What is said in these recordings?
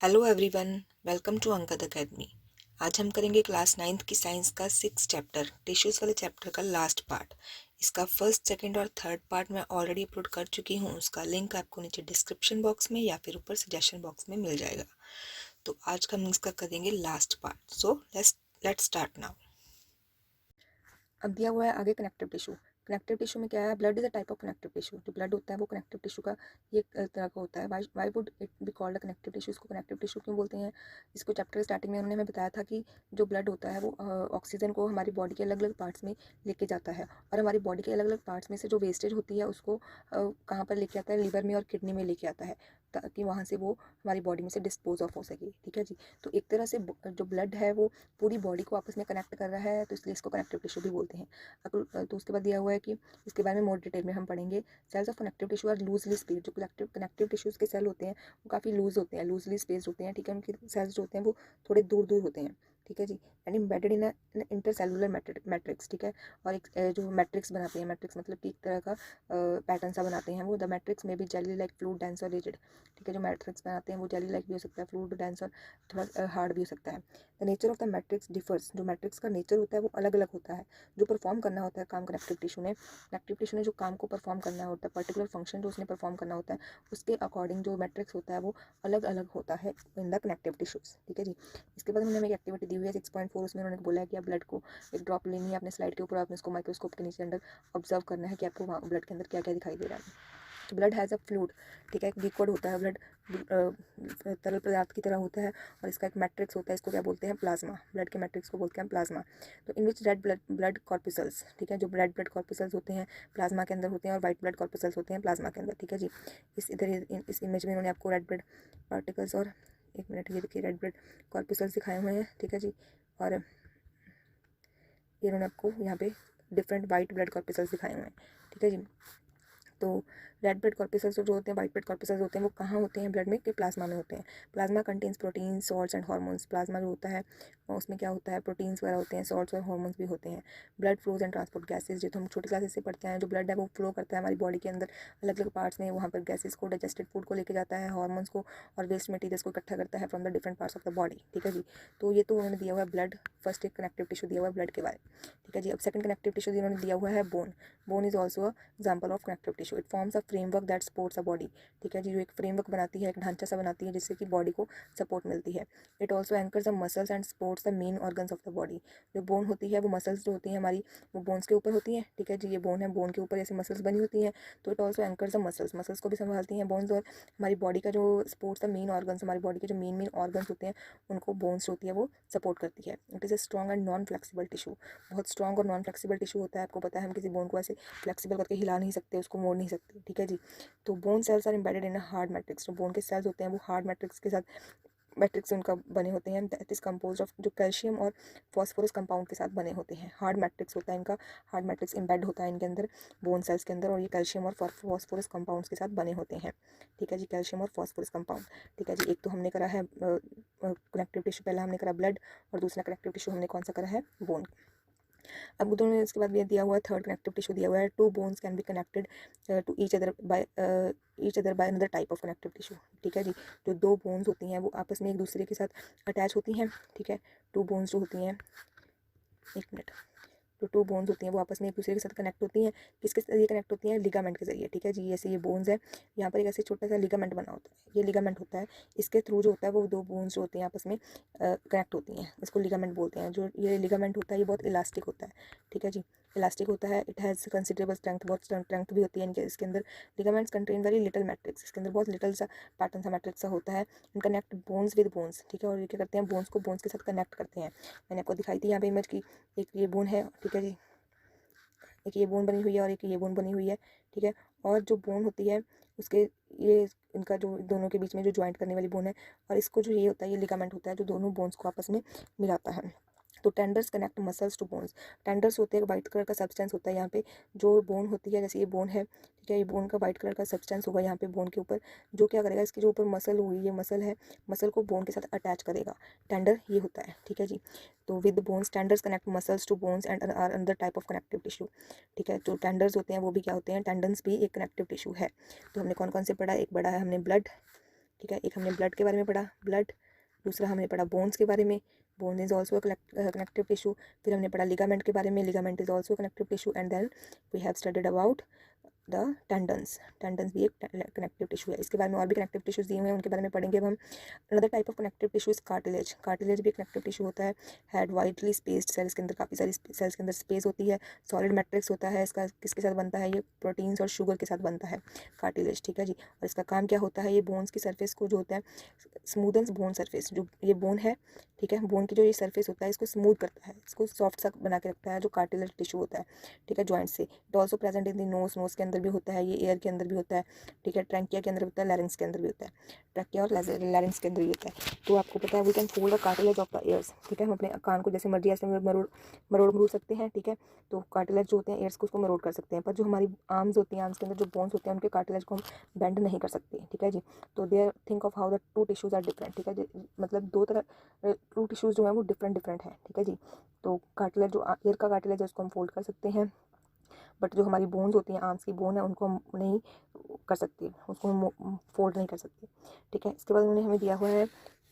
Hello everyone, welcome to Angad Academy. आज हम करेंगे क्लास 9th की साइंस का 6 चैप्टर टिश्यूज़ वाले चैप्टर का लास्ट पार्ट। इसका फर्स्ट, सेकंड और थर्ड पार्ट मैं ऑलरेडी अपलोड कर चुकी हूँ। उसका लिंक आपको नीचे डिस्क्रिप्शन बॉक्स में या फिर ऊपर सजेशन बॉक्स में मिल जाएगा। तो आज का हम इसका करेंगे last part. So let's start now. अब दिया हुआ है आगे कनेक्टिव टिश्यू। कनेक्टिव टिश्यू में क्या है? Blood is a type of connective tissue. जो ब्लड होता है वो कनेक्टिव टिश्यू का ये तरह का होता है। Why would it be called a connective tissue? इसको कनेक्टिव टिश्यू क्यों बोलते हैं? इसको चैप्टर स्टार्टिंग में उन्होंने हमें बताया था कि जो ब्लड होता है वो ऑक्सीजन को हमारी बॉडी के अलग अलग पार्ट्स में लेके जाता है, और हमारी बॉडी के अलग अलग पार्ट्स में से जो वेस्टेज होती है उसको कहाँ पर लेके आता है? लिवर में और किडनी में लेके आता है, ताकि वहाँ से वो हमारी बॉडी में से डिस्पोज ऑफ हो सके। ठीक है जी। तो एक तरह से जो ब्लड है वो पूरी बॉडी को आपस में कनेक्ट कर रहा है, तो इसलिए इसको कनेक्टिव टिश्यू भी बोलते हैं। तो उसके बाद दिया हुआ है कि इसके बारे में मोर डिटेल में हम पढ़ेंगे। Cells of connective tissue are loosely spaced. जो कनेक्टिव टिश्यूज़ के सेल होते हैं वो काफ़ी लूज होते हैं, लूजली स्पेस्ड होते हैं। ठीक है, उनके सेल्स जो होते हैं वो थोड़े दूर दूर होते हैं। ठीक है जी। And embedded in intercellular matrix. ठीक है, और एक जो मैट्रिक्स बनाते हैं, मैट्रिक्स मतलब कि एक तरह का पैटर्न सा बनाते हैं वो। द मैट्रिक्स में भी जेली लाइक, फ्लूइड, डेंस और रिजिड। ठीक है, जो मैट्रिक्स बनाते हैं वो जेली लाइक भी हो सकता है, फ्लूइड, डेंस और थोड़ा हार्ड भी हो सकता है। The nature of the matrix differs. जो मैट्रिक्स का नेचर होता है वो अलग अलग होता है। जो परफॉर्म करना होता है काम कनेक्टिव टिश्यू ने जो काम को परफॉर्म करना होता है, पर्टिकुलर फंक्शन जो उसने परफॉर्म करना होता है, उसके अकॉर्डिंग जो मैट्रिक्स होता है वो अलग अलग होता है इन द कनेक्टिव टिश्यूज़। ठीक है जी। इसके बाद उन्होंने हमें एक एक्टिविटी दी हुई है 6.4। उसमें उन्होंने बोला है कि आप ब्लड को एक ड्रॉप लेनी है अपने स्लाइड के ऊपर, आपने उसको माइक्रोस्कोप के नीचे अंदर ऑब्जर्व करना है कि आपको वहाँ ब्लड के अंदर क्या क्या दिखाई दे रहा है। तो ब्लड हैज़ अ फ्लूइड। ठीक है, एक लिक्विड होता है ब्लड, तरल पदार्थ की तरह होता है, और इसका एक मैट्रिक्स होता है, इसको क्या बोलते हैं? प्लाज्मा। ब्लड के मैट्रिक्स को बोलते हैं प्लाज्मा। तो इन विच रेड ब्लड कॉर्पिसल्स। ठीक है, जो रेड ब्लड कॉर्पिसल्स होते हैं प्लाज्मा के अंदर होते हैं, और वाइट ब्लड कॉर्पिसल्स होते हैं प्लाज्मा के अंदर। ठीक है जी। इस इमेज में इन्होंने आपको रेड ब्लड पार्टिकल्स और, एक मिनट, ये देखिए रेड ब्लड कॉर्पिसल्स दिखाए हुए हैं। ठीक है जी। और ये इन्होंने आपको यहाँ पे डिफरेंट वाइट ब्लड कॉर्पिसल्स दिखाए हुए हैं। ठीक है जी। तो रेड ब्लड कॉर्पिसल्स जो होते हैं, वाइट ब्लड कॉर्पिसल्स होते हैं, वो कहाँ होते हैं ब्लड में? कि प्लाज्मा में होते हैं। Plasma contains protein, salts and hormones. Plasma जो होता है उसमें क्या होता है? प्रोटीन्स वगैरह होते हैं, सॉल्ट्स और हार्मोन्स भी होते हैं। Blood flows and transport gases, जो तो हम छोटी क्लासेस से पढ़ते हैं। जो ब्लड है वो फ्लो करता है हमारी बॉडी के अंदर अलग अलग पार्ट्स में, वहाँ पर गैसेज को, डाइजेस्टेड फूड को लेके जाता है, हार्मोन्स को और वेस्ट मटीरियल्स को इकट्ठा करता है from the different parts of the body. ठीक है जी। तो ये तो उन्होंने दिया हुआ है ब्लड। फर्स्ट एक कनेक्टिव टिश्यू दिया हुआ है ब्लड के बारे में। ठीक है जी। अब सेकंड कनेक्टिव टिश्यू इन्होंने दिया हुआ है bone. Bone is also a example of connective tissue. It forms a framework that supports a body. ठीक है जी, जो एक फ्रेमवर्क बनाती है, एक ढांचा सा बनाती है जिससे कि बॉडी को सपोर्ट मिलती है। It also anchors the muscles and supports the main organs of the body. जो बोन होती है वो मसल्स जो होती हैं हमारी, वो बोन्स के ऊपर होती हैं। ठीक है जी, ये बोन है, बोन के ऊपर ऐसे मसल्स बनी होती हैं। तो it also anchors the muscles, muscles को भी संभालती हैं बोन्स, और हमारी बॉडी का जो सपोर्ट्स द मेन ऑर्गन्स, हमारी बॉडी के जो मेन मेन ऑर्गन्स होते हैं उनको बोन्स होती है वो सपोर्ट करती है। It is a strong and non flexible tissue. बहुत स्ट्रॉन्ग और नॉन फ्लेक्सिबल टिश्यू होता है। आपको पता है हम किसी बोन को ऐसे फ्लेक्सिबल करके हिला नहीं सकते, उसको मोड़ नहीं सकते। ठीक है जी। तो bone cells are embedded in hard matrix. जो बोन के सेल्स होते हैं वो हार्ड मैट्रिक्स के साथ, मैट्रिक्स उनका बने होते हैं। दैट इज कंपोज ऑफ, जो कैल्शियम और फॉस्फोरस कंपाउंड के साथ बने होते हैं। हार्ड मैट्रिक्स होता है इनका, हार्ड मैट्रिक्स एम्बेड होता है इनके अंदर बोन सेल्स के अंदर, और ये कैल्शियम और फॉस्फोरस कंपाउंड्स के साथ बने होते हैं। ठीक है जी, कैल्शियम और फॉस्फोरस कंपाउंड। ठीक है जी। एक तो हमने करा है कनेक्टिव टिश्यू, पहला हमने करा ब्लड, और दूसरा कनेक्टिव टिश्यू हमने कौन सा करा है? बोन। अब दोनों, इसके बाद ये दिया हुआ है थर्ड कनेक्टिव टिश्यू दिया हुआ है। Two bones can be connected to each other by another type of connective tissue. ठीक है जी। जो दो बोन्स होती हैं वो आपस में एक दूसरे के साथ अटैच होती हैं। ठीक है, टू बोन्स जो होती हैं, एक मिनट, जो टू बोन्स होती हैं वो आपस में एक दूसरे के साथ कनेक्ट होती हैं। किसके जरिए कनेक्ट होती हैं? लिगामेंट के जरिए। ठीक है जी। जैसे ये बोन्स है, यहाँ पर एक ऐसे छोटा सा लिगामेंट बना होता है, ये लिगामेंट होता है। इसके थ्रू जो होता है वो दो बोन्स जो होती हैं आपस में कनेक्ट होती हैं, इसको लिगामेंट बोलते हैं। जो ये लिगामेंट होता है ये बहुत इलास्टिक होता है। ठीक है जी, इलास्टिक होता है। इट हैज़ कंसिडरेबल स्ट्रेंथ, बहुत स्ट्रेंथ भी होती है इनके, इसके अंदर। Ligaments contain very little matrix, इसके अंदर बहुत लिटिल सा पैटर्न सा मैट्रिक्स सा होता है। And connect bones with bones. ठीक है, और ये क्या करते हैं? बोन्स को बोन्स के साथ कनेक्ट करते हैं। मैंने आपको दिखाई थी यहाँ पे इमेज की, एक ये बोन है। ठीक है जी, एक ये बोन बनी हुई है और एक ये बोन बनी हुई है। ठीक है, और जो बोन होती है उसके, ये इनका जो दोनों के बीच में जो ज्वाइंट करने वाली बोन है, और इसको जो ये होता है, ये लिगामेंट होता है जो दोनों बोन्स को आपस में मिलाता है। तो tendons connect muscles to bones. Tendons होते हैं, वाइट कलर का सब्सटेंस होता है यहाँ पे, जो बोन होती है, जैसे ये बोन है। ठीक है, ये बोन का वाइट कलर का सब्सटेंस होगा यहाँ पे बोन के ऊपर, जो क्या करेगा, इसके जो ऊपर मसल होगी, ये मसल है, मसल को बोन के साथ अटैच करेगा। टेंडर ये होता है। ठीक है जी। तो with bones, tendons connect muscles to bones and are another type of connective tissue. ठीक है, जो टेंडर्स होते हैं वो भी क्या होते हैं? टेंडन्स भी एक कनेक्टिव टिश्यू है। तो हमने कौन कौन से पढ़ा? एक पढ़ा है हमने ब्लड, ठीक है। एक हमने ब्लड के बारे में पढ़ा, ब्लड। दूसरा हमने पढ़ा बोन्स के बारे में, bone is also connective tissue. फिर हमने पढ़ा लिगामेंट के बारे में, ligament is also connective tissue. And then we have studied about the tendons, tendons भी एक कनेक्टिव टिश्यू है। इसके बारे में और भी कनेक्टिव टिश्यूज दिए हुए हैं, उनके बारे में पढ़ेंगे अब हम। Another type of connective tissue is cartilage, cartilage भी कनेक्टिव टिश्यू होता है। हेड वाइडली स्पेस्ड सेल्स के अंदर काफ़ी सारी सेल्स के अंदर स्पेस होती है। सॉलिड मैट्रिक्स होता है इसका, किसके साथ बनता है ये, प्रोटीन्स और शुगर के साथ बनता है कार्टिलेज, ठीक है जी। और इसका काम क्या होता है, ये बोन्स की सरफेस को जो होता है स्मूदन्स बोन सरफेस, जो ये बोन है, ठीक है, बोन की जो ये सरफेस होता है इसको स्मूथ करता है, इसको सॉफ्ट सा बना के रखता है, जो कार्टिलेज टिश्यू होता है, ठीक है, जॉइंट से। It also present in the nose, nose के अंदर भी होता है ये, एयर के अंदर भी होता है, ठीक है, ट्रैंकिया के अंदर होता है, लैरिंग्स के अंदर भी होता है, ट्रैंकिया और लैरिंग्स के अंदर भी होता है। तो आपको पता है we can fold the cartilage of the ears, ठीक है, हम अपने कान को जैसे मर्जी ऐसे मरोड़ सकते हैं, ठीक है। तो कार्टिलेज जो होते हैं ईयर्स को उसको मरोड़ कर सकते हैं, पर जो हमारी आर्म्स होती हैं, आर्म्स के अंदर जो बोन्स होते हैं उनके कार्टिलेज को हम बेंड नहीं कर सकते, ठीक है जी। तो there think of how the two tissues are different, ठीक है, मतलब दो तरह टू टिश्यूज जो है वो डिफरेंट है, ठीक है जी। तो कार्टिलेज जो ईयर का कार्टिलेज है उसको हम फोल्ड कर सकते हैं, बट जो हमारी बोन्स होती हैं, आर्म्स की बोन है, उनको हम नहीं कर सकते, उसको हम फोल्ड नहीं कर सकते, ठीक है। इसके बाद उन्होंने हमें दिया हुआ है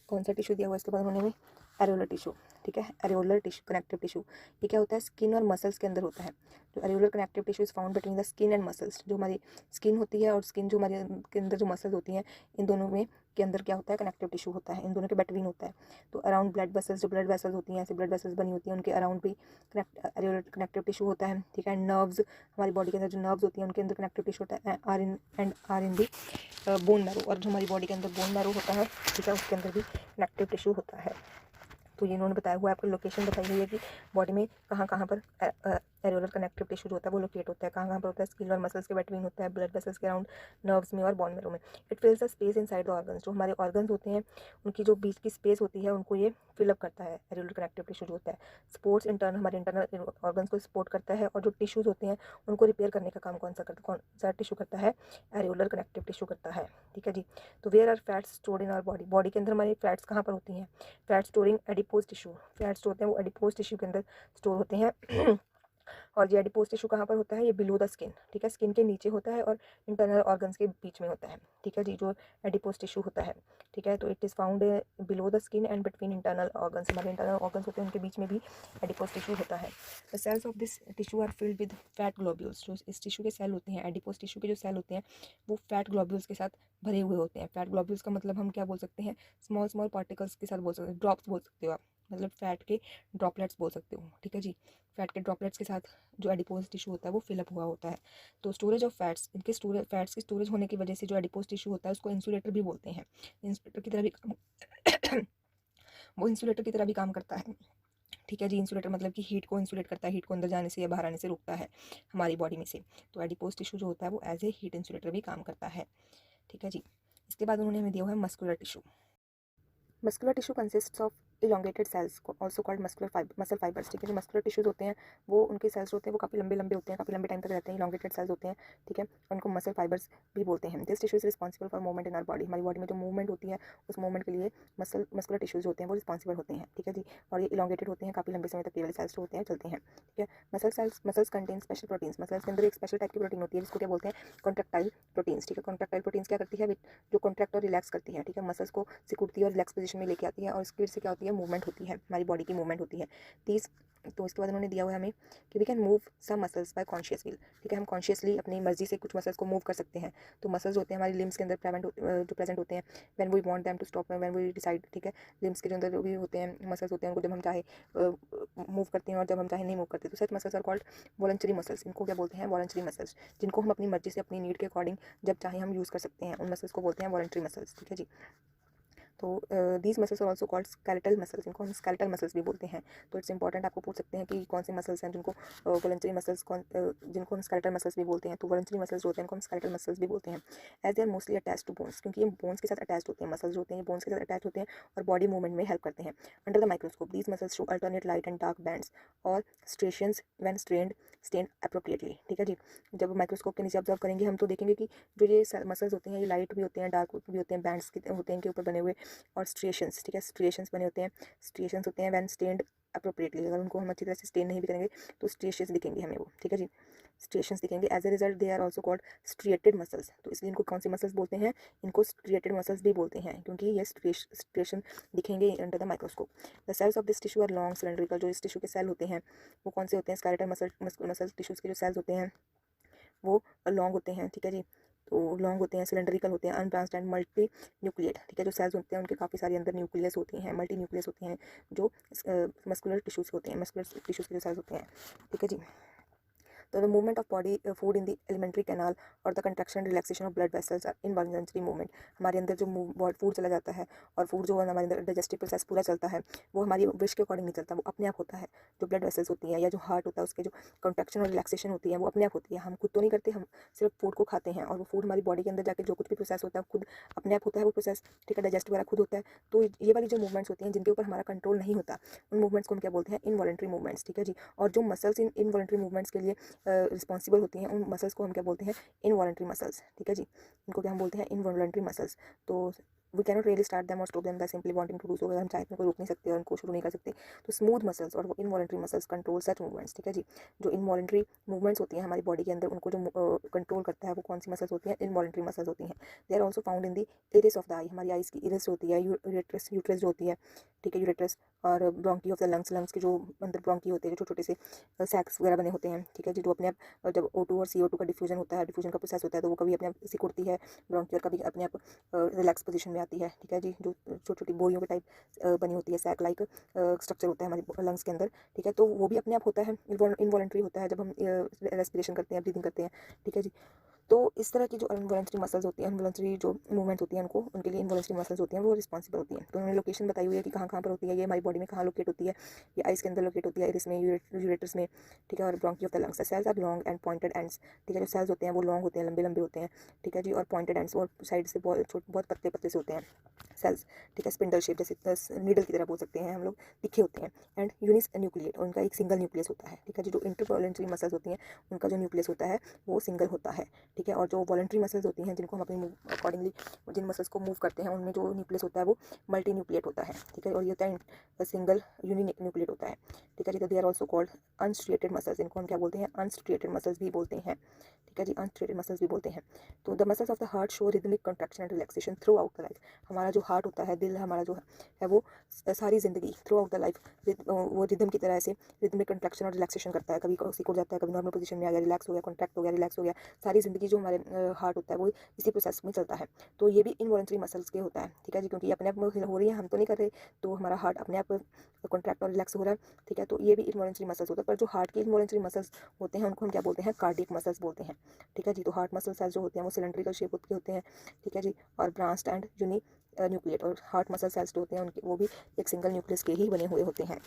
कौन सा टिश्यू दिया हुआ है, इसके बाद उन्होंने हमें एरियोलर टिश्यू, ठीक है, एरियोलर टिश्यू कनेक्टिव टिश्यू। ये क्या होता है, स्किन और मसल्स के अंदर होता है। जो areolar connective tissue is found between the skin and muscles, जो हमारी स्किन होती है और स्किन जो हमारे के अंदर जो मसल्स होती हैं, इन दोनों में के अंदर क्या होता है, कनेक्टिव टिश्यू होता है, इन दोनों के बिटवीन होता है। तो अराउंड ब्लड वेसल्स, जो ब्लड वेसल्स होती हैं, ऐसी ब्लड वेसल्स बनी होती हैं, उनके अराउंड भी एरियोलर कनेक्टिव टिश्यू होता है, ठीक है। नर्व्स, हमारी बॉडी के अंदर जो नर्व्स होती हैं उनके अंदर कनेक्टिव टिश्यू होता है, are in the bone marrow, और जो हमारी बॉडी के अंदर बोन मैरो होता है, ठीक है, उसके अंदर भी कनेक्टिव टिश्यू होता है। तो ये इन्होंने बताया हुआ है, आपको लोकेशन बताई हुई है कि बॉडी में कहाँ कहाँ पर एरियोलर कनेक्टिव टिश्यू जो होता है वो लोकेट होता है, कहाँ कहाँ पर होता है, स्किन और मसल्स के बिटवीन होता है, ब्लड वेसल्स के अराउंड, नर्व्स में और बोन मैरो में। It फिल्स the space inside the organs, जो हमारे ऑर्गन्स होते हैं उनकी जो बीच की स्पेस होती है उनको ये फिलअप करता है, एरियोलर कनेक्टिव टिश्यू जो होता है। स्पोर्ट्स इंटरनल, हमारे इंटरनल ऑर्गन्स को सपोर्ट करता है, और जो टिश्यूज होते हैं उनको रिपेयर करने का काम कौन सा टिश्यू करता है, एरियोलर कनेक्टिव टिश्यू करता है, ठीक है जी। तो where are fats stored in our body, body के अंदर हमारी फैट्स कहाँ पर होती हैं, fat storing adipose tissue, fats जो होते हैं वो एडिपोज टिश्यू के अंदर स्टोर होते हैं। और ये एडिपोज टिश्यू कहाँ पर होता है, ये बिलो द स्किन, ठीक है, स्किन के नीचे होता है और इंटरनल ऑर्गन्स के बीच में होता है, ठीक है जी, जो एडिपोज टिश्यू होता है, ठीक है। तो it is found below the skin and between internal organs, हमारे इंटरनल ऑर्गन्स होते हैं उनके बीच में भी एडिपोज टिश्यू होता है। The cells of this tissue are filled with fat globules, जो इस टिश्यू के सेल होते हैं, एडिपोज टिश्यू के जो सेल होते हैं वो फैट ग्लोब्यूल्स के साथ भरे हुए होते हैं। फैट ग्लोब्यूल्स का मतलब हम क्या बोल सकते हैं, स्मॉल स्मॉल पार्टिकल्स के साथ बोल सकते हैं, ड्रॉप्स बोल सकते हो आप, मतलब फैट के ड्रॉपलेट्स बोल सकते हो, ठीक है जी। फैट के ड्रॉपलेट्स के साथ जो एडिपोज टिश्यू होता है वो फिलअप हुआ होता है। तो स्टोरेज ऑफ फैट्स, इनके फैट्स की स्टोरेज होने की वजह से जो एडिपोज टिश्यू होता है उसको इंसुलेटर भी बोलते हैं, इंसुलेटर की तरह भी वो इंसुलेटर की तरह भी काम करता है, ठीक है जी। इंसुलेटर मतलब कि हीट को इंसुलेट करता है, हीट को अंदर जाने से या बाहर आने से रोकता है हमारी बॉडी में से। तो एडिपोज टिश्यू जो होता है वो एज ए हीट इंसुलेटर भी काम करता है, ठीक है जी। इसके बाद उन्होंने हमें दिया हुआ है muscular tissue. Muscular tissue consists of elongated cells, also called muscle fibres, ठीक है। जो मस्कुलर टिश्यूज होते हैं वो उनके सेल्स होते हैं वो काफ़ी लंबे लंबे होते हैं, काफ़ी लंबे टाइम तक रहते हैं, इलोंगेटेड सेल्स होते हैं, ठीक है, उनको मसल फाइबर्स भी बोलते हैं। This tissue is responsible for movement in our body, हमारी बॉडी में जो मूवमेंट होती है उस मूवमेंट के लिए मस्कुलर टिश्यूज होते हैं वो रिस्पॉन्सिबल होते हैं, ठीक है जी। और ये इलोंगेटेड होते हैं, काफ़ी लंबे समय तक ये वाले सेल्स जो होते हैं चलते हैं, ठीक है। Muscles contain special proteins, muscles के अंदर एक स्पेशल टाइप की प्रोटीन होती है जिसको क्या बोलते हैं, कॉन्ट्रैक्टाइल प्रोटीन्स, ठीक है। कॉन्ट्रैक्टाइल प्रोटीन्स क्या करती है, जो कॉन्ट्रैक्ट और रिलैक्स करती है, ठीक है, मसल्स को सिकुड़ती है और रिलैक्स पोजीशन में लेके आती है, और इसकी से क्या होती है, मूवमेंट होती है, हमारी बॉडी की मूवमेंट होती है। तीस तो इसके बाद उन्होंने दिया हुआ है हमें कि we can move some muscles by conscious will, ठीक है, हम कॉन्शियसली अपनी मर्जी से कुछ मसल्स को मूव कर सकते हैं। तो मसल्स होते हैं हमारी लिम्स के अंदर जो प्रेजेंट होते हैं, when we want them to stop, when we decide, ठीक है। लिम्स के जो अंदर जो भी होते हैं मसल्स होते हैं उनको जब हम चाहे मूव करते हैं और जब हम चाहे नहीं मूव करते, तो such muscles are called voluntary muscles, इनको क्या बोलते हैं, वॉलंटरी मसल्स, जिनको हम अपनी मर्जी से अपनी नीड के अकॉर्डिंग जब चाहे हम यूज़ कर सकते हैं, उन मसल्स को बोलते हैं वॉलंटरी मसल्स, ठीक है जी। तो these muscles are also called skeletal muscles, इनको हम स्केलेटल मसल्स भी बोलते हैं। तो इट्स इंपॉर्टेंट, आपको पूछ सकते हैं कि कौन से मसल्स हैं जिनको वॉलंटरी मसल्स जिनको हम स्केलेटल मसल्स भी बोलते हैं। तो वॉलंटरी मसल्स होते हैं इनको हम स्केलेटल मसल्स भी बोलते हैं, as they are mostly attach to bones, क्योंकि ये बोन्स के साथ अटैच होते हैं, मसल्स होते हैं ये बोन्स के साथ अटैच होते हैं और बॉडी मूवमेंट में हेल्प करते हैं। Under the microscope these muscles show alternate light and dark bands और स्ट्रेशंस व्हेन स्टेन्ड अप्रोप्रिएटली, ठीक है जी। जब माइक्रोस्कोप के नीचे ऑब्जर्व करेंगे हम तो देखेंगे कि जो ये मसल्स होते हैं ये लाइट भी होते हैं, डार्क भी होते हैं, बैंड्स होते हैं इनके ऊपर बने हुए, और स्ट्रिएशंस, ठीक है, स्ट्रिएशंस बने होते हैं, स्ट्रिएशंस होते हैं व्हेन स्टेन्ड अप्रोप्रिएटली, अगर उनको हम अच्छी तरह से स्टेन नहीं भी करेंगे तो स्ट्रिएशंस दिखेंगे हमें वो, ठीक है जी। स्ट्रिएशंस दिखेंगे। As a result they are also called striated muscles. तो इसलिए इनको कौन सी मसल्स बोलते हैं, इनको स्ट्रिएटेड मसल्स भी बोलते हैं, क्योंकि ये स्ट्रिएशन दिखेंगे under the microscope. The cells of this tissue are long cylindrical. जो इस टिश्यू के सेल होते हैं वो कौन से होते हैं, स्केलेटल मसल टिश्यूज़ के जो सेल्स होते हैं वो लॉन्ग होते हैं, ठीक है जी। तो लॉन्ग होते हैं, सिलेंड्रिकल होते हैं, अनब्रांच्ड एंड मल्टी न्यूक्लिएट, ठीक है। जो सेल्स होते हैं उनके काफ़ी सारे अंदर न्यूक्लियस होती हैं, मल्टी न्यूक्लियस होते हैं, जो मस्कुलर टिश्यूज़ होते हैं, मस्कुलर टिश्यूज़ के जो सेल्स होते हैं, ठीक है जी। तो the movement of body food in the alimentary canal और the contraction and relaxation of blood vessels are involuntary movement. हमारे अंदर जो फूड चला जाता है और फूड जो हमारे अंदर डाइजेस्टिव प्रोसेस पूरा चलता है वो हमारी विश के अकॉर्डिंग नहीं चलता, वो अपने आप होता है। जो ब्लड वेसल्स होती हैं या जो हार्ट होता है उसके जो कंट्रैक्शन और रिलैक्सेशन होती है वो अपने आप होती है, हम खुद तो नहीं करते, हम सिर्फ फूड को खाते हैं और वो फूड हमारी बॉडी के अंदर जाके जो कुछ भी प्रोसेस होता है खुद अपने आप होता है वो प्रोसेस, ठीक है। डाइजेस्ट वगैरह खुद होता है। तो ये वाली जो मूवमेंट्स होती हैं जिनके ऊपर हमारा कंट्रोल नहीं होता उन मूवमेंट्स को हम क्या बोलते हैं, इनवॉलंटरी मूवमेंट्स, ठीक है जी। और जो मसल्स इन इनवॉलंटरी मूवमेंट्स के लिए रिस्पॉन्सिबल होती हैं उन मसल्स को हम क्या बोलते हैं, इनवॉलंटरी मसल्स, ठीक है जी। इनको क्या हम बोलते हैं, इनवॉलंटरी मसल्स। तो we cannot really start them और stop them by simply wanting to do so. अगर हम चाहते हैं कोई रोक नहीं सकते और उनको शुरू नहीं कर सकते। तो स्मूथ मसल्स और वो इनवॉलंटरी मसल्स कंट्रोल सच मूवमेंट्स, ठीक है जी। जो इनवॉलंटरी मूवमेंट्स होती हैं हमारी बॉडी के अंदर उनको जो कंट्रोल करता है वो कौन सी मसल्स होती हैं, इनवॉलंटरी मसल्स होती हैं। They are also found in the iris of the eye. हमारी आइज की इरिस होती है, यूरेट्रस यूट्रस जो होती है, ठीक है, यूरेट्रस। और bronchi of the lungs, lungs के जो अंदर ब्रोंकी होते हैं जो छोटे छोटे से सैक्स वगैरह बने होते हैं, ठीक है जी। जो अपने आप जब O2 और CO2 का डिफ्यूजन होता है, डिफ्यूजन का प्रोसेस होता है तो वो कभी अपने आप सिकुड़ती है ब्रोंकी और कभी अपने आप रिलैक्स पोजीशन में आती है, ठीक है जी। जो छोटी छोटी बोरियों के टाइप बनी होती है, सैक लाइक स्ट्रक्चर होता है हमारे लंग्स के अंदर, ठीक है। तो वो भी अपने आप होता है, इनवॉलंटरी होता है जब हम रेस्पिरेशन करते हैं, ब्रीदिंग करते हैं, ठीक है जी। तो इस तरह की जो इनवॉलंटरी मसल्स होती हैं, इनवॉलंटरी जो मूवमेंट होती हैं उनको उनके लिए इनवॉलंटरी मसल्स होती हैं वो रिस्पॉन्सिबल होती हैं। तो उन्होंने लोकेशन बताई हुई है कि कहाँ कहाँ पर होती है, ये हमारी बॉडी में कहाँ लोकेट होती है। ये आइस के अंदर लोकेट होती है, इरिस में, यूरेटर्स में, ठीक है। और bronchi of the lungs. Cells are long and pointed ends, ठीक है। जो सेल्स होते हैं वो लॉन्ग होते हैं, लंबे लंबे होते हैं, ठीक है जी। और पॉइंटेड एंड्स, और साइड से बहुत पतले पतले से होते हैं सेल्स, ठीक है। स्पिंडल शेप, जैसे नीडल की तरह बोल सकते हैं हम लोग, तिखे होते हैं। एंड यूनिस न्यूक्लिएट, और उनका एक सिंगल न्यूक्लियस होता है, ठीक है जी। जो इंटरवॉलेंट्री मसल्स होती हैं उनका जो न्यूक्लियस होता है वो सिंगल होता है, ठीक है। और जो वॉलंटरी मसल्स होती हैं जिनको हम अपने अकॉर्डिंगली जिन मसल्स को मूव करते हैं उनमें जो न्यूक्लियस होता है वो मल्टी न्यूक्लिएट होता है, ठीक है। और ये होता है सिंगल न्यूक्लिएट होता है, ठीक है जी। तो they are also called unstriated muscles. इनको हम क्या बोलते हैं, अनस्ट्रिएटेड मसल्स भी बोलते हैं, ठीक है जी। अनस्ट्रिएटेड मसल्स भी बोलते हैं। तो the muscles of the heart show rhythmic contraction and relaxation through out the life. हमारा जो हार्ट होता है, दिल हमारा जो है वो सारी ज़िंदगी थ्रू आउट द लाइफ वो रिदम की तरह से रिदमिक कंट्रैक्शन और रिलैक्सेशन करता है। कभी सिकुड़ जाता है, कभी नॉर्मल पोजीशन में आ गया, रिलैक्स हो गया, कॉन्ट्रैक्ट हो गया, रिलैक्स हो गया। सारी ज़िंदगी जो हमारे हार्ट होता है वो इसी प्रोसेस में चलता है। तो ये भी इनवॉलंटरी मसल्स के होता है, ठीक है जी। क्योंकि अपने आप में हो रही है, हम तो नहीं कर रहे, तो हमारा हार्ट अपने आप कॉन्ट्रैक्ट और रिलैक्स हो रहा है, ठीक है। तो ये भी इनवॉलंटरी मसल्स होता है। पर जो हार्ट के इनवॉलंटरी मसल्स होते हैं उनको हम क्या बोलते हैं, कार्डियक मसल्स बोलते हैं, ठीक है जी। तो हार्ट मसल सेल्स जो होते हैं वो सिलेंड्रिकल शेप के होते हैं, ठीक है जी। और ब्रांच्ड एंड यूनी न्यूक्लिएट। और हार्ट मसल सेल्स जो होते हैं उनके वो भी एक सिंगल न्यूक्लियस के ही बने हुए होते हैं,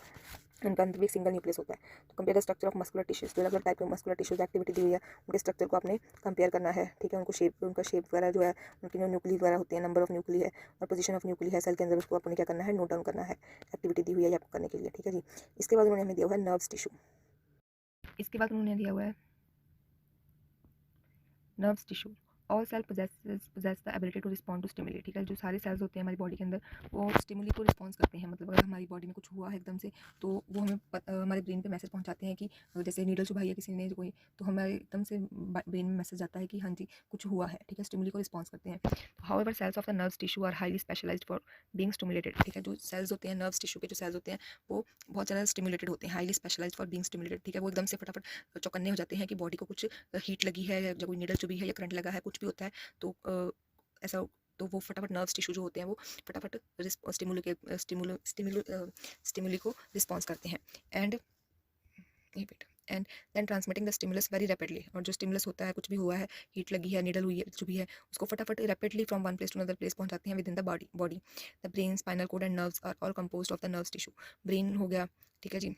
उनका अंदर भी एक सिंगल न्यूक्लियस होता है। तो compare the structure of muscular tissues, जो अलग अलग टाइप के मस्कुलर टिश्यूज एक्टिविटी दी हुई है उनके स्ट्रक्चर को आपने कंपेयर करना है, ठीक है। उनका शेप वगैरह जो है, उनकी जो न्यूक्ली वगैरह होती है, नंबर ऑफ न्यूक्ली है और पोजीशन ऑफ न्यूक्ली है सेल के अंदर, उसको आपने क्या करना है, नोट डाउन करना है। एक्टिविटी दी हुई है आपको करने के लिए, ठीक है जी। इसके बाद उन्होंने हमें दिया हुआ है नर्व्स टिश्यू। इसके बाद उन्होंने दिया हुआ है nerves tissue. All cell possess the ability to respond to stimuli, ठीक है। जो सारे सेल्स होते हैं हमारी बॉडी के अंदर वो स्टिमुली को रिस्पॉन्स करते हैं। मतलब अगर हमारी बॉडी में कुछ हुआ है एकदम से तो वो हमें हमारे ब्रेन पे मैसेज पहुंचाते हैं कि जैसे नीडल चुभाई है किसी ने कोई, तो हमारे एकदम से ब्रेन में मैसेज आता है कि हाँ जी कुछ हुआ है, ठीक है। स्टिमुली को रिस्पॉन्स करते हैं। However cells of the nerves tissue are highly specialised for being stimulated, ठीक है। जो सेल्स होते हैं नर्व्स टिश्यू के जो सेल्स होते हैं वो बहुत ज़्यादा स्टिमुलेटेड होते हैं, highly specialised for being stimulated, ठीक है। वो एकदम से फटाफट चौकन्ने हो जाते हैं कि बॉडी को कुछ हीट लगी है या कोई नीडल चुभी है या करंट लगा है, कुछ भी होता है तो ऐसा, तो वो फटाफट नर्व्स टिश्यू जो होते हैं वो फटाफट स्टिमुली को रिस्पॉन्स करते हैं। And and then transmitting the stimulus very rapidly. और जो स्टिमुलस होता है, कुछ भी हुआ है, हीट लगी है, नीडल हुई है, जो भी है, उसको फटाफट rapidly from one place to another place पहुंचाते हैं within the body. The brain, spinal cord and nerves are all composed of the nerves tissue. Brain हो गया, ठीक है जी,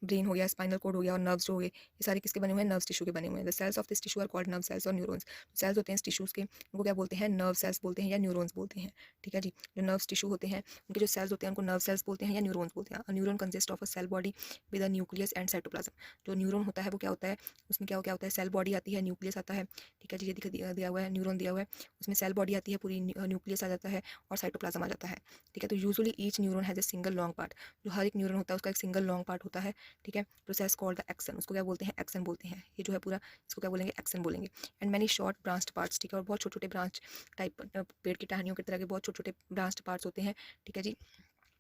ब्रेन हो गया, स्पाइनल कोड हो गया और नर्व्स जो हो गए, ये सारे किसके बने हुए हैं, नर्व्स टिश्यू के बने हुए हैं। The cells of this tissue are called nerve cells और न्यूरॉन्स। सेल्स होते हैं इस टिश्यूज़ के, उनको क्या बोलते हैं, नर्व सेल्स बोलते हैं या न्यूरॉन्स बोलते हैं, ठीक है जी। जो नर्व्स टिश्यू होते हैं उनके जो सेल्स होते हैं उनको नर्व सेल्स बोलते हैं या न्यूरॉन्स बोलते हैं। Neuron consist of a cell body with a nucleus and cytoplasm. जो न्यूरॉन होता है वो क्या होता है, उसमें क्या होता है, सेल बॉडी आती है, न्यूक्लियस आता है, ठीक है जी। ये दिया हुआ है, न्यूरॉन दिया हुआ है, उसमें सेल बॉडी आती है, पूरी न्यूक्लियस आ जाता है और साइटोप्लाज्म आ जाता है, ठीक है। तो usually each neuron has a single long part. जो हर एक न्यूरॉन होता है उसका एक सिंगल लॉन्ग पार्ट होता है, ठीक है। प्रोसेस कॉल्ड द एक्सन, उसको क्या बोलते हैं, एक्सन बोलते हैं। ये जो है पूरा इसको क्या बोलेंगे, एक्सन बोलेंगे। And many short branched parts, ठीक है, और बहुत छोटे छोटे ब्रांच टाइप पेड़ की टहनियों की तरह के बहुत छोटे छोटे ब्रांच्ड पार्ट्स होते हैं, ठीक है जी,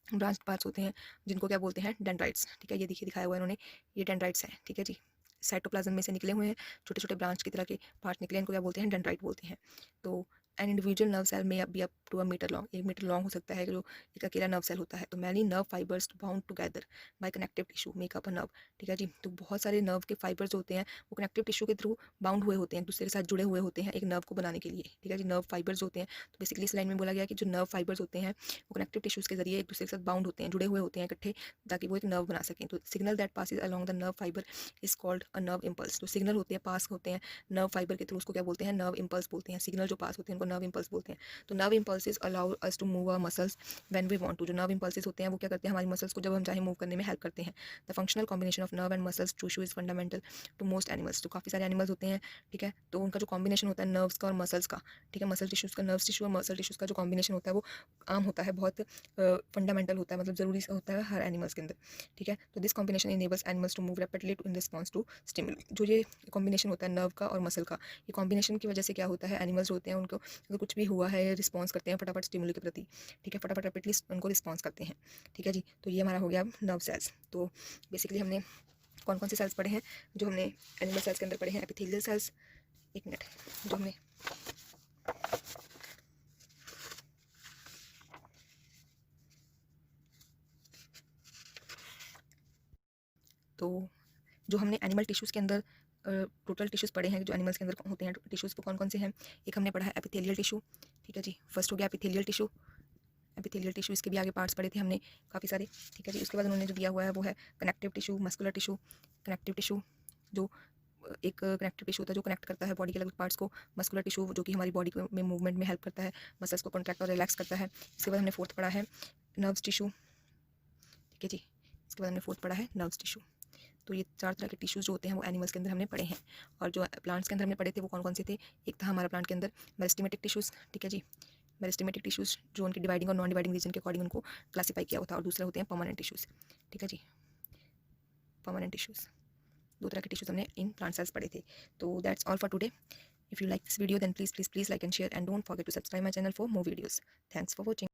ब्रांच पार्ट्स होते हैं जिनको क्या बोलते हैं, डेंड्राइट्स, ठीक है। ये देखिए दिखाया हुआ है इन्होंने, ये डेंड्राइट्स हैं, ठीक है जी। साइटोप्लाज्म में से निकले हुए हैं छोटे छोटे ब्रांच की तरह के पार्ट निकले, इनको क्या बोलते हैं, डेंड्राइट बोलते हैं। तो an individual nerve cell may be up to a metre long, 1 metre long हो सकता है जो एक अकेला नर्व सेल होता है। तो many nerve fibres bound together by connective tissue make up a nerve, ठीक है जी। तो बहुत सारे नर्व के फाइबर्स होते हैं, वो कनेक्टिव टिश्यू के थ्रू बाउंड हुए होते हैं, एक दूसरे के साथ जुड़े हुए होते हैं एक नर्व को बनाने के लिए, ठीक है जी। नर्व फाइबर्स होते हैं, तो बेसिकली इस लाइन में बोला गया कि जो नर्व फाइबर्स होते हैं वो कनेक्टिव टिश्यूज़ के जरिए एक दूसरे के साथ बाउंड होते हैं, जुड़े हुए होते हैं इकट्ठे, ताकि वो एक नर्व बना सकें। तो signal that passes along the nerve fibre is called a nerve impulse. जो सिग्नल होते हैं, पास होते हैं नर्व फाइबर के थ्रू, उसको क्या बोलते हैं, नर्व इम्पल्स बोलते हैं। सिग्नल जो पास होते हैं उनको नर्व इम्पल्स बोलते हैं। तो nerve impulses allow us to move our muscles when we want to. जो नर्व इम्पल्सेस होते हैं वो क्या करते हैं, हमारी मसल्स को जब हम चाहे मूव करने में हेल्प करते हैं। The functional combination of nerve and muscles tissue is fundamental to most animals. तो काफ़ी सारे एनिमल्स होते हैं, ठीक है, तो उनका जो कॉम्बिनेशन होता है नर्व्स का और मसल्स का, ठीक है, मसल टिश्यूज़ का, नर्व्स टिश्यू और मसल टिश्यूज़ का जो कॉम्बिनेशन होता है वो आम होता है, बहुत फंडामेंटल होता है, मतलब ज़रूरी होता है हर एनिमल्स के अंदर, ठीक है। तो this combination enables animals to move rapidly in response to stimuli. जो ये कॉम्बिनेशन होता है नर्व का और मसल का, ये कॉम्बिनेशन की वजह से क्या होता है, एनिमल्स होते हैं उनको अगर कुछ भी हुआ है रिस्पॉन्स करते हैं फटाफट स्टिमुली के प्रति, ठीक है, फटाफट रैपिडली उनको रिस्पॉन्स करते हैं, ठीक है जी। तो ये हमारा हो गया नर्व सेल्स। तो बेसिकली हमने कौन कौन से सेल्स पढ़े हैं, जो हमने एनिमल सेल्स के अंदर पढ़े हैं, एपिथेलियल सेल्स, एक मिनट, जो हमने तो जो हमने एनिमल टिश्यूज़ के अंदर टोटल टिश्यूज़ पढ़े हैं जो एनिमल्स के अंदर होते हैं टिश्यूज़, वो कौन कौन से हैं। एक हमने पढ़ा है एपिथेलियल टिश्यू, ठीक है जी, फर्स्ट हो गया एपिथेलियल टिश्यू। एपिथेलियल टिश्यू, इसके भी आगे पार्ट्स पढ़े थे हमने काफ़ी सारे, ठीक है जी। उसके बाद उन्होंने जो दिया हुआ है वो है connective tissue, muscular tissue. Connective tissue जो एक कनेक्टिव टिश्यू होता है जो कनेक्ट करता है बॉडी के अलग पार्ट्स को। मस्कुलर टिश्यू जो कि हमारी बॉडी में मूवमेंट में हेल्प करता है, मसल्स को कॉन्ट्रैक्ट और रिलैक्स करता है। इसके बाद हमने फोर्थ पढ़ा है नर्व्स टिश्यू, ठीक है जी। इसके बाद हमने फोर्थ पढ़ा है नर्व्स टिश्यू। तो ये 4 तरह के टिश्यूज़ जो होते हैं वो एनिमल्स के अंदर हमने पढ़े हैं। और जो प्लांट्स के अंदर हमने पढ़े थे वो कौन कौन से थे, एक था हमारा प्लांट के अंदर मेरिस्टेमेटिक टिश्यूज़, ठीक है जी। मेरिस्टेमेटिक टिश्यूज़ जो उनकी डिवाइडिंग और नॉन डिवाइडिंग रीजन के अकॉर्डिंग उनको क्लासीफाई किया हुआ था। और दूसरा होते हैं परमानेंट टिश्यूज़, ठीक है जी। परमानेंट टिश्यूज़, 2 तरह के टिश्यूज़ हमने इन प्लांट सेल्स पढ़े थे। तो that's all for today. If you like this video then please like and share and don't forget to subscribe my channel for more videos. Thanks for watching.